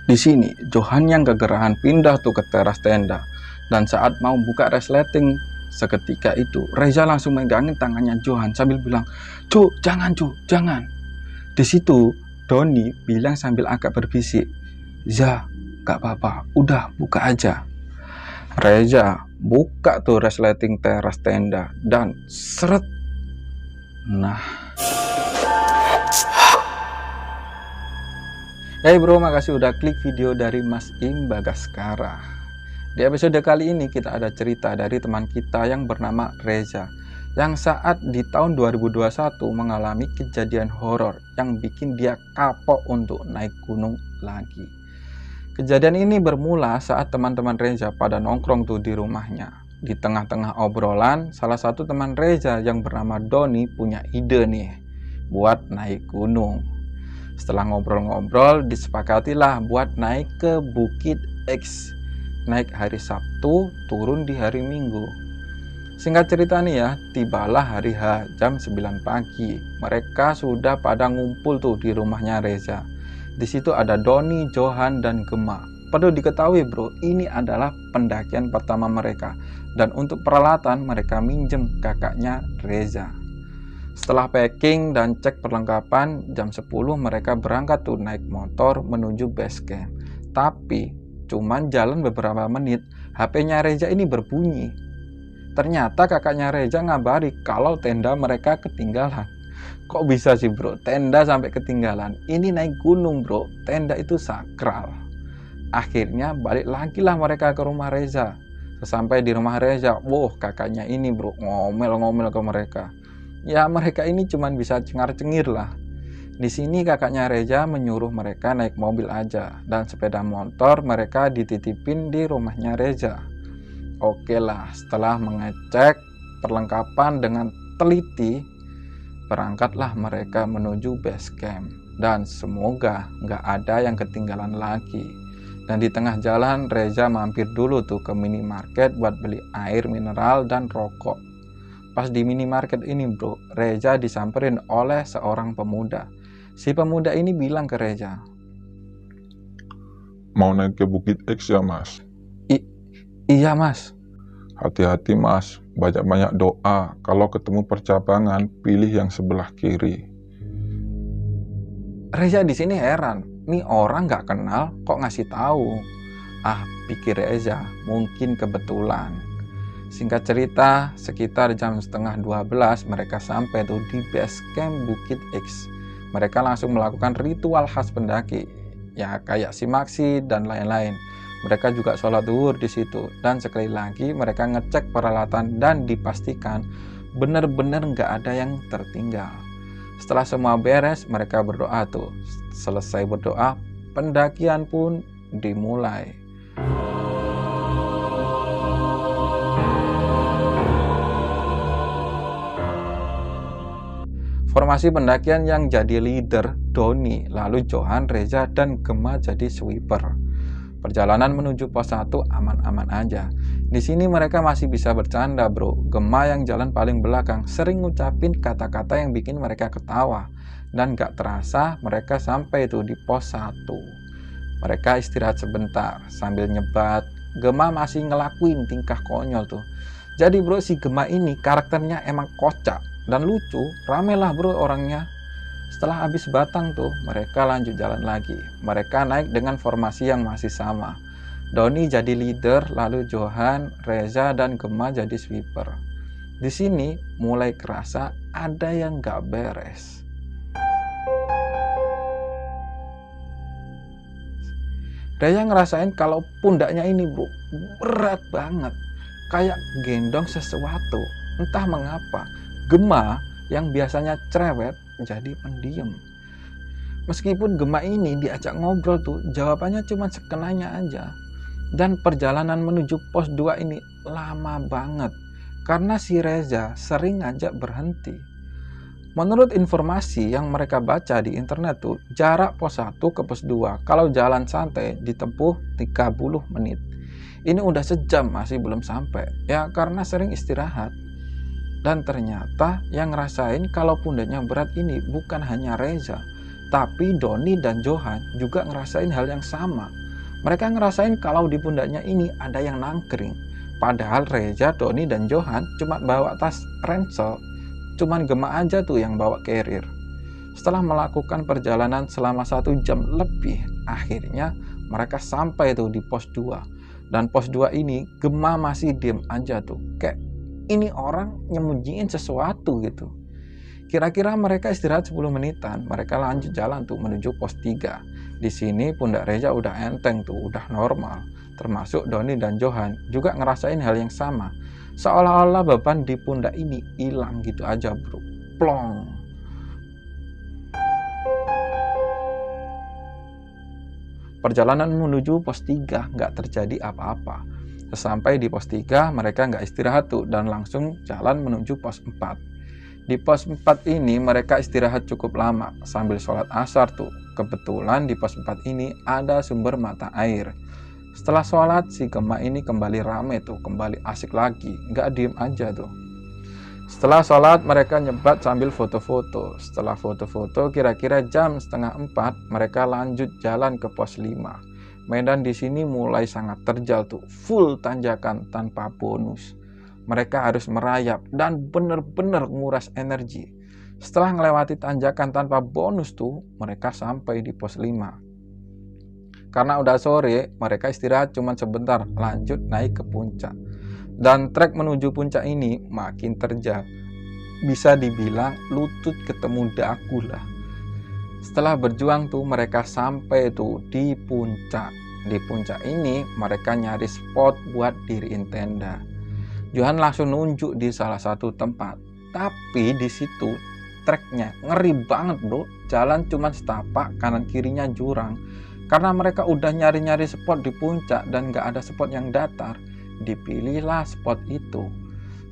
Di sini Johan yang kegerahan pindah tuh ke teras tenda, dan saat mau buka resleting seketika itu Reza langsung megangin tangannya Johan sambil bilang, "Cuk, jangan Cuk, jangan." Di situ Doni bilang sambil agak berbisik, "Ya, gak apa-apa, udah buka aja." Reza buka tuh resleting teras tenda dan seret. Nah, hey bro, makasih udah klik video dari Mas Im Bagaskara. Di episode kali ini kita ada cerita dari teman kita yang bernama Reza, yang saat di tahun 2021 mengalami kejadian horor yang bikin dia kapok untuk naik gunung lagi. Kejadian ini bermula saat teman-teman Reza pada nongkrong tuh di rumahnya. Di tengah-tengah obrolan, salah satu teman Reza yang bernama Doni punya ide nih buat naik gunung. Setelah ngobrol-ngobrol, disepakatilah buat naik ke Bukit X. Naik hari Sabtu, turun di hari Minggu. Singkat cerita nih ya, tibalah hari H jam 9 pagi. Mereka sudah pada ngumpul tuh di rumahnya Reza. Di situ ada Doni, Johan, dan Gema. Perlu diketahui bro, ini adalah pendakian pertama mereka. Dan untuk peralatan mereka minjem kakaknya Reza. Setelah packing dan cek perlengkapan, jam 10 mereka berangkat tuh naik motor menuju base camp. Tapi cuman jalan beberapa menit, HP-nya Reza ini berbunyi. Ternyata kakaknya Reza ngabari kalau tenda mereka ketinggalan. Kok bisa sih bro, tenda sampai ketinggalan? Ini naik gunung bro, tenda itu sakral. Akhirnya balik lagi lah mereka ke rumah Reza. Sesampai di rumah Reza, kakaknya ini bro ngomel-ngomel ke mereka. Ya mereka ini cuma bisa cengar-cengir lah. Di sini kakaknya Reza menyuruh mereka naik mobil aja, dan sepeda motor mereka dititipin di rumahnya Reza. Oke lah, setelah mengecek perlengkapan dengan teliti, berangkatlah mereka menuju base camp. Dan semoga nggak ada yang ketinggalan lagi. Dan di tengah jalan Reza mampir dulu tuh ke minimarket buat beli air mineral dan rokok. Pas di minimarket ini bro, Reza disamperin oleh seorang pemuda. Si pemuda ini bilang ke Reza, "Mau naik ke Bukit X ya mas?" Iya mas." "Hati-hati mas, banyak-banyak doa. Kalau ketemu percabangan, pilih yang sebelah kiri." Reza di sini heran, nih orang nggak kenal kok ngasih tahu. Pikir Reza, mungkin kebetulan. Singkat cerita, sekitar jam setengah 12 mereka sampai tuh di base camp Bukit X. Mereka langsung melakukan ritual khas pendaki, ya kayak simaksi dan lain-lain. Mereka juga sholat zuhur di situ, dan sekali lagi mereka ngecek peralatan dan dipastikan benar-benar nggak ada yang tertinggal. Setelah semua beres, mereka berdoa tuh. Selesai berdoa, pendakian pun dimulai. Formasi pendakian yang jadi leader Doni, lalu Johan, Reza, dan Gema jadi sweeper. Perjalanan menuju pos 1 aman-aman aja. Di sini mereka masih bisa bercanda bro. Gema yang jalan paling belakang sering ngucapin kata-kata yang bikin mereka ketawa. Dan gak terasa mereka sampai tuh di pos 1. Mereka istirahat sebentar sambil nyebat. Gema masih ngelakuin tingkah konyol tuh. Jadi bro, si Gema ini karakternya emang kocak dan lucu, ramelah bro orangnya. Setelah habis batang tuh, mereka lanjut jalan lagi. Mereka naik dengan formasi yang masih sama. Doni jadi leader, lalu Johan, Reza, dan Gema jadi sweeper. Di sini mulai kerasa ada yang gak beres. Reza ngerasain kalau pundaknya ini bro, berat banget. Kayak gendong sesuatu, entah mengapa. Gema yang biasanya cerewet jadi pendiam. Meskipun Gema ini diajak ngobrol tuh, jawabannya cuma sekenanya aja. Dan perjalanan menuju pos 2 ini lama banget, karena si Reza sering ngajak berhenti. Menurut informasi yang mereka baca di internet tuh, jarak pos 1 ke pos 2 kalau jalan santai ditempuh 30 menit. Ini udah sejam masih belum sampai, ya karena sering istirahat. Dan ternyata yang ngerasain kalau pundaknya berat ini bukan hanya Reza, tapi Doni dan Johan juga ngerasain hal yang sama. Mereka ngerasain kalau di pundaknya ini ada yang nangkring. Padahal Reza, Doni, dan Johan cuma bawa tas ransel. Cuman Gemma aja tuh yang bawa carrier. Setelah melakukan perjalanan selama 1 jam lebih, akhirnya mereka sampai tuh di pos 2. Dan pos 2 ini Gemma masih diem aja tuh. Kayak ini orang nyembunyiin sesuatu gitu. Kira-kira mereka istirahat 10 menitan, mereka lanjut jalan tuh menuju pos 3. Di sini pundak Reza udah enteng tuh, udah normal. Termasuk Doni dan Johan juga ngerasain hal yang sama. Seolah-olah beban di pundak ini hilang gitu aja bro. Plong. Perjalanan menuju pos 3 nggak terjadi apa-apa. Sesampai di pos 3 mereka nggak istirahat tuh dan langsung jalan menuju pos 4. Di pos 4 ini mereka istirahat cukup lama sambil sholat asar tuh. Kebetulan di pos 4 ini ada sumber mata air. Setelah sholat si Gemma ini kembali rame tuh, kembali asik lagi, nggak diem aja tuh. Setelah sholat mereka nyebat sambil foto-foto. Setelah foto-foto kira-kira jam 3:30 mereka lanjut jalan ke pos 5. Medan di sini mulai sangat terjal tuh, full tanjakan tanpa bonus. Mereka harus merayap dan bener-bener nguras energi. Setelah melewati tanjakan tanpa bonus tuh, mereka sampai di pos 5. Karena udah sore, mereka istirahat cuma sebentar, lanjut naik ke puncak. Dan trek menuju puncak ini makin terjal. Bisa dibilang lutut ketemu dagu lah. Setelah berjuang tuh mereka sampai tuh di puncak. Di puncak ini mereka nyari spot buat diriin tenda. Johan langsung nunjuk di salah satu tempat. Tapi di situ treknya ngeri banget bro. Jalan cuma setapak, kanan kirinya jurang. Karena mereka udah nyari-nyari spot di puncak dan gak ada spot yang datar, dipilihlah spot itu.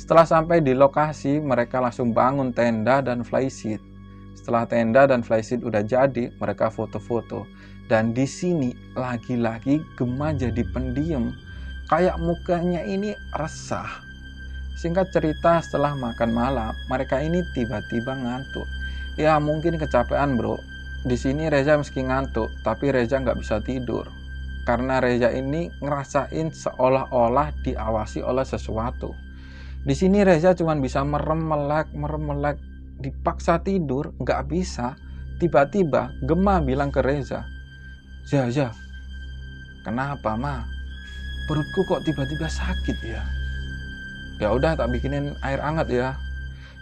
Setelah sampai di lokasi, mereka langsung bangun tenda dan flysheet. Setelah tenda dan flysheet udah jadi, mereka foto-foto. Dan di sini lagi-lagi Gemma jadi pendiam. Kayak mukanya ini resah. Singkat cerita, setelah makan malam, mereka ini tiba-tiba ngantuk. Ya mungkin kecapean bro. Di sini Reza meski ngantuk, tapi Reza nggak bisa tidur. Karena Reza ini ngerasain seolah-olah diawasi oleh sesuatu. Di sini Reza cuma bisa merem melek, dipaksa tidur, nggak bisa. Tiba-tiba Gemma bilang ke Reza, "Ya, kenapa ma? Perutku kok tiba-tiba sakit ya?" Ya udah tak bikinin air hangat ya.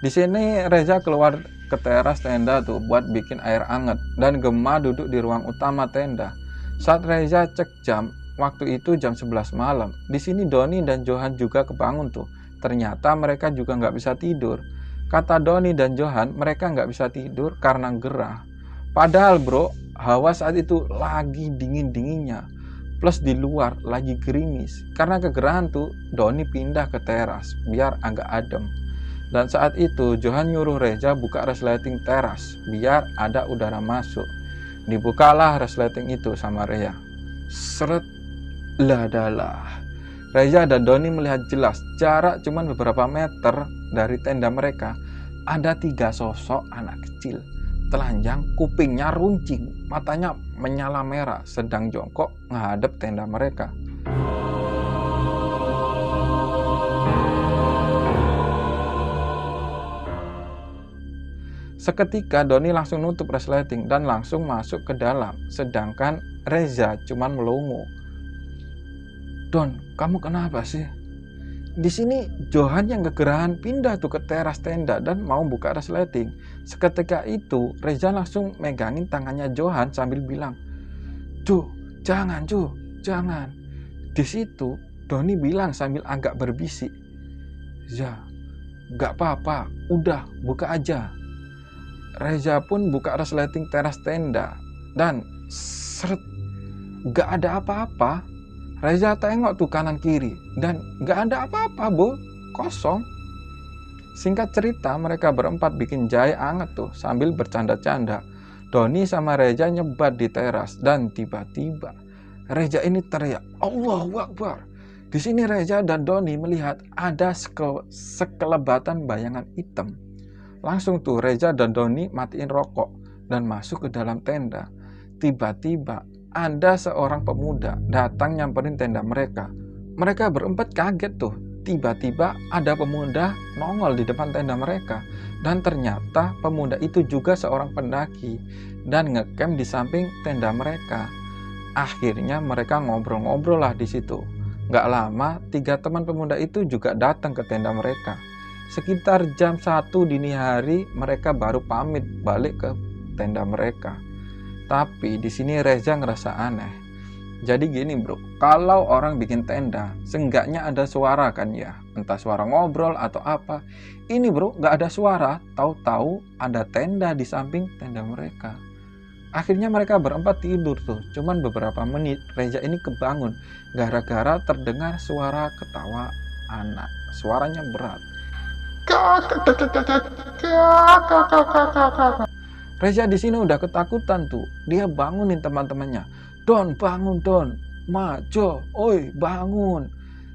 Di sini Reza keluar ke teras tenda tuh buat bikin air hangat dan Gemma duduk di ruang utama tenda. Saat Reza cek jam, waktu itu jam 11 malam. Di sini Doni dan Johan juga kebangun tuh. Ternyata mereka juga nggak bisa tidur. Kata Doni dan Johan, mereka nggak bisa tidur karena gerah. Padahal bro, hawa saat itu lagi dingin-dinginnya. Plus di luar lagi gerimis. Karena kegerahan tuh, Doni pindah ke teras biar agak adem. Dan saat itu Johan nyuruh Reza buka resleting teras biar ada udara masuk. Dibukalah resleting itu sama Reza. Seret, ladalah. Reza dan Doni melihat jelas jarak cuma beberapa meter dari tenda mereka ada 3 sosok anak kecil. Telanjang, kupingnya runcing, matanya menyala merah, sedang jongkok menghadap tenda mereka. Seketika Doni langsung nutup resleting dan langsung masuk ke dalam, sedangkan Reza cuman melongo. "Don, kamu kenapa sih?" Di sini Johan yang kegerahan pindah tuh ke teras tenda dan mau buka resleting. Seketika itu Reza langsung megangin tangannya Johan sambil bilang, "Cu, jangan cu, jangan." Di situ Doni bilang sambil agak berbisik, "Ya, gak apa-apa, udah buka aja." Reza pun buka resleting teras tenda dan seret, gak ada apa-apa. Reza tengok tuh kanan kiri dan gak ada apa-apa bo, kosong. Singkat cerita mereka berempat bikin jahe anget tuh sambil bercanda-canda. Doni sama Reza nyebat di teras dan tiba-tiba Reza ini teriak, "Allahu Akbar." Di sini Reza dan Doni melihat ada sekelebatan bayangan hitam. Langsung tuh Reza dan Doni matiin rokok dan masuk ke dalam tenda. Tiba-tiba ada seorang pemuda datang nyamperin tenda mereka. Mereka berempat kaget tuh. Tiba-tiba ada pemuda nongol di depan tenda mereka. Dan ternyata pemuda itu juga seorang pendaki dan ngecamp di samping tenda mereka. Akhirnya mereka ngobrol-ngobrol lah di situ. Gak lama, 3 teman pemuda itu juga datang ke tenda mereka. Sekitar jam 1 dini hari mereka baru pamit balik ke tenda mereka. Tapi di sini Reza ngerasa aneh. Jadi gini bro, kalau orang bikin tenda, seenggaknya ada suara kan ya, entah suara ngobrol atau apa. Ini bro, gak ada suara, tahu-tahu ada tenda di samping tenda mereka. Akhirnya mereka berempat tidur tuh, cuman beberapa menit Reza ini kebangun gara-gara terdengar suara ketawa anak. Suaranya berat. Reza di sini udah ketakutan tuh. Dia bangunin teman-temannya. Don, bangun Don. Majo, oi bangun.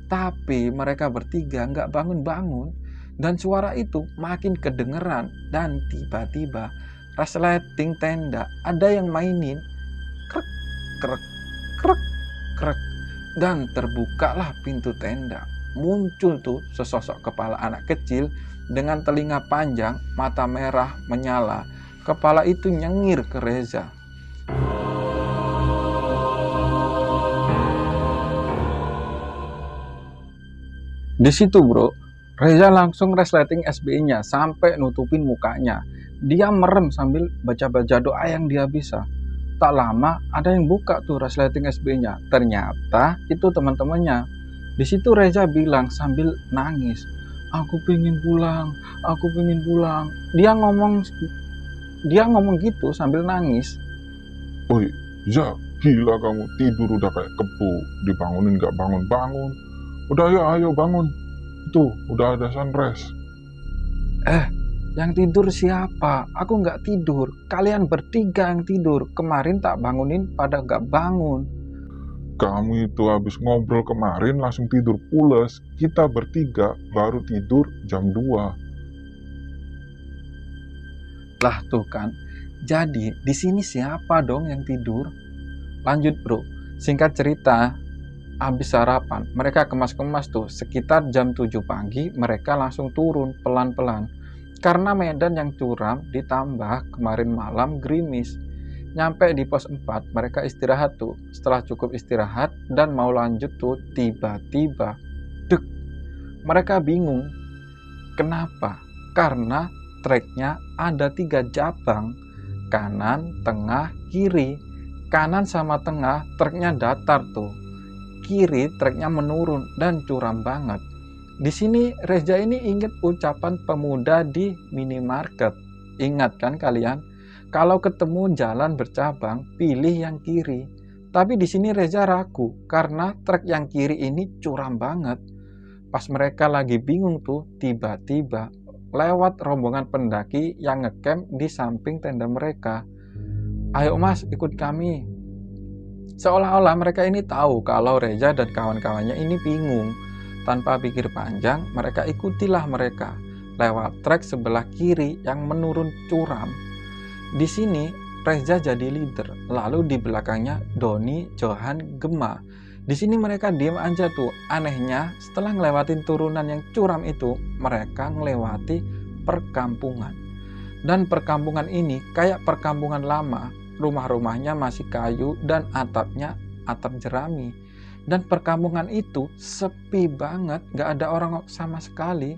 Tapi mereka bertiga nggak bangun-bangun. Dan suara itu makin kedengeran. Dan tiba-tiba resleting tenda ada yang mainin. Krek, krek, krek, krek. Dan terbukalah pintu tenda. Muncul tuh sesosok kepala anak kecil dengan telinga panjang, mata merah menyala. Kepala itu nyengir ke Reza. Di situ bro, Reza langsung resleting SBI-nya sampai nutupin mukanya. Dia merem sambil baca-baca doa yang dia bisa. Tak lama ada yang buka tuh resleting SBI-nya. Ternyata itu teman-temannya. Di situ Reza bilang sambil nangis, aku pengen pulang, aku pengen pulang. Dia ngomong gitu sambil nangis. Oi, Ya, gila kamu, tidur udah kayak kebo, dibangunin gak bangun-bangun. Udah ya, ayo bangun. Tuh, udah ada sunrise. Yang tidur siapa? Aku nggak tidur. Kalian bertiga yang tidur. Kemarin tak bangunin pada nggak bangun. Kamu itu habis ngobrol kemarin langsung tidur pules. Kita bertiga baru tidur jam 2. Lah tuh kan. Jadi di sini siapa dong yang tidur? Lanjut bro. Singkat cerita, habis sarapan, mereka kemas-kemas tuh. Sekitar jam 7 pagi mereka langsung turun pelan-pelan. Karena medan yang curam ditambah kemarin malam gerimis. Nyampe di pos 4 mereka istirahat tuh. Setelah cukup istirahat dan mau lanjut tuh, tiba-tiba dek, mereka bingung. Kenapa? Karena treknya ada 3 cabang, kanan, tengah, kiri. Kanan sama tengah treknya datar tuh, kiri treknya menurun dan curam banget. Di sini Reza ini ingat ucapan pemuda di minimarket. Ingat kan kalian? Kalau ketemu jalan bercabang, pilih yang kiri. Tapi di sini Reza ragu karena trek yang kiri ini curam banget. Pas mereka lagi bingung tuh, tiba-tiba lewat rombongan pendaki yang ngecamp di samping tenda mereka. Ayo mas, ikut kami. Seolah-olah mereka ini tahu kalau Reza dan kawan-kawannya ini bingung. Tanpa pikir panjang, mereka ikutilah mereka lewat trek sebelah kiri yang menurun curam. Di sini Reza jadi leader, lalu di belakangnya Doni, Johan, Gemma. Di sini mereka diam aja tuh. Anehnya, setelah ngelewatin turunan yang curam itu, mereka ngelewati perkampungan. Dan perkampungan ini kayak perkampungan lama. Rumah-rumahnya masih kayu dan atapnya atap jerami. Dan perkampungan itu sepi banget, gak ada orang sama sekali.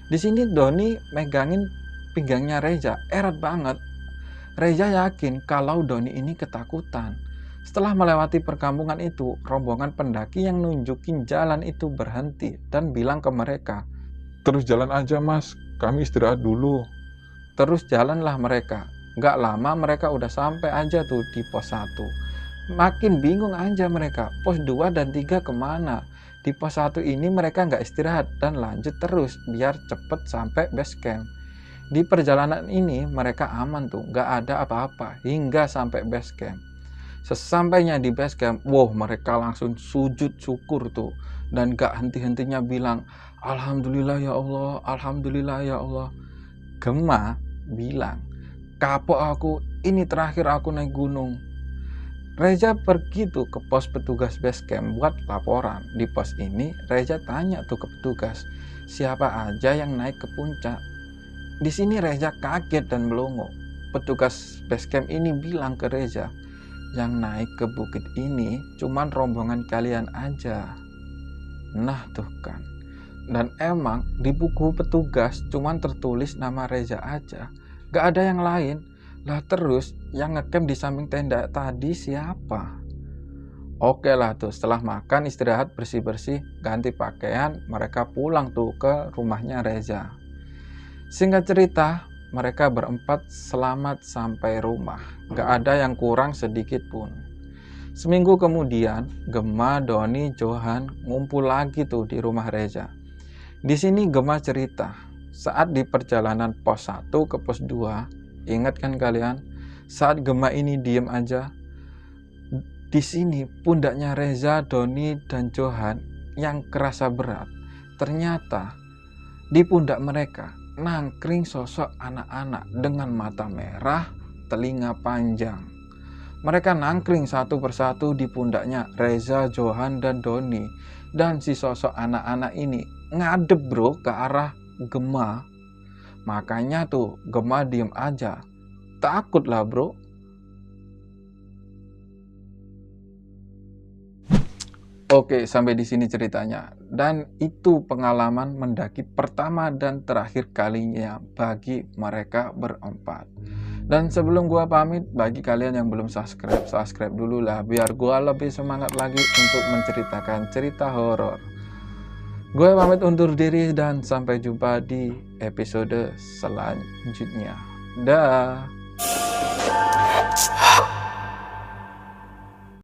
Di sini Doni megangin pinggangnya Reza, erat banget. Reza yakin kalau Doni ini ketakutan. Setelah melewati perkampungan itu, rombongan pendaki yang nunjukin jalan itu berhenti dan bilang ke mereka, Terus jalan aja mas, kami istirahat dulu. terus jalanlah mereka. Gak lama mereka udah sampai aja tuh di pos 1. Makin bingung aja mereka, pos 2 dan 3 kemana? Di pos 1 ini mereka nggak istirahat dan lanjut terus biar cepet sampai base camp. Di perjalanan ini mereka aman tuh, nggak ada apa-apa hingga sampai base camp. Sesampainya di base camp, wow, mereka langsung sujud syukur tuh, dan gak henti-hentinya bilang, Alhamdulillah ya Allah, Alhamdulillah ya Allah. Gema bilang, kapok aku, ini terakhir aku naik gunung. Reza pergi tuh ke pos petugas base camp buat laporan. Di pos ini Reza tanya tuh ke petugas, siapa aja yang naik ke puncak. Di sini Reza kaget dan melongo. Petugas base camp ini bilang ke Reza, yang naik ke bukit ini cuman rombongan kalian aja. Nah tuh kan. Dan emang di buku petugas cuman tertulis nama Reza aja, gak ada yang lain. Lah terus yang ngecamp di samping tenda tadi siapa? Oke lah tuh, setelah makan, istirahat, bersih-bersih, ganti pakaian, mereka pulang tuh ke rumahnya Reza. Singkat cerita, mereka berempat selamat sampai rumah. Gak ada yang kurang sedikit pun. Seminggu kemudian, Gema, Doni, Johan ngumpul lagi tuh di rumah Reza. Di sini Gema cerita, saat di perjalanan pos 1 ke pos 2, ingat kan kalian? Saat Gema ini diem aja, di sini pundaknya Reza, Doni, dan Johan yang kerasa berat. Ternyata di pundak mereka nangkring sosok anak-anak dengan mata merah, telinga panjang. Mereka nangkring satu persatu di pundaknya Reza, Johan, dan Doni. Dan si sosok anak-anak ini ngadep bro ke arah Gema. Makanya tuh Gema diem aja. Takut lah bro. Oke, sampai di sini ceritanya. Dan itu pengalaman mendaki pertama dan terakhir kalinya bagi mereka berempat. Dan sebelum gua pamit, bagi kalian yang belum subscribe dulu lah, biar gua lebih semangat lagi untuk menceritakan cerita horor. Gue pamit undur diri dan sampai jumpa di episode selanjutnya. Dah.